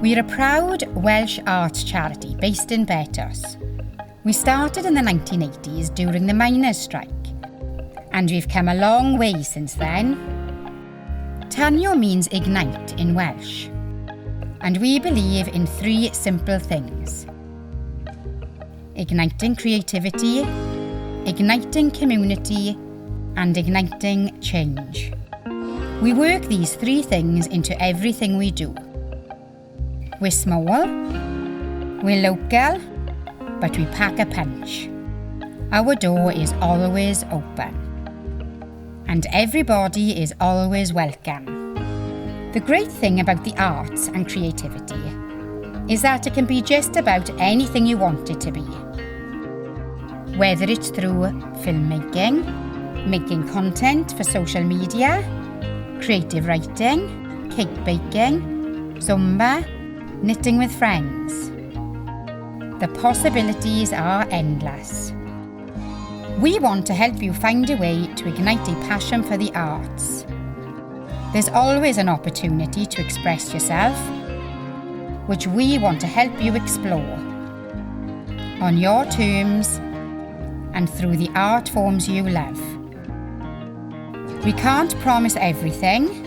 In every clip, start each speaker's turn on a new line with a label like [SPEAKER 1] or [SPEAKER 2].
[SPEAKER 1] We're a proud Welsh arts charity based in Betws. We started in the 1980s during the miners' strike, and we've come a long way since then. Tanio means ignite in Welsh, and we believe in 3 simple things: igniting creativity, igniting community, and igniting change. We work these 3 things into everything we do. We're small, we're local, but we pack a punch. Our door is always open, and everybody is always welcome. The great thing about the arts and creativity is that it can be just about anything you want it to be. Whether it's through filmmaking, making content for social media, creative writing, cake baking, Zumba, knitting with friends. The possibilities are endless. We want to help you find a way to ignite a passion for the arts. There's always an opportunity to express yourself, which we want to help you explore on your terms and through the art forms you love. We can't promise everything,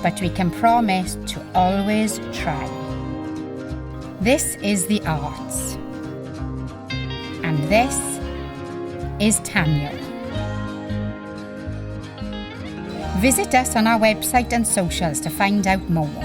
[SPEAKER 1] but we can promise to always try. This is the arts. And this is Tanio. Visit us on our website and socials to find out more.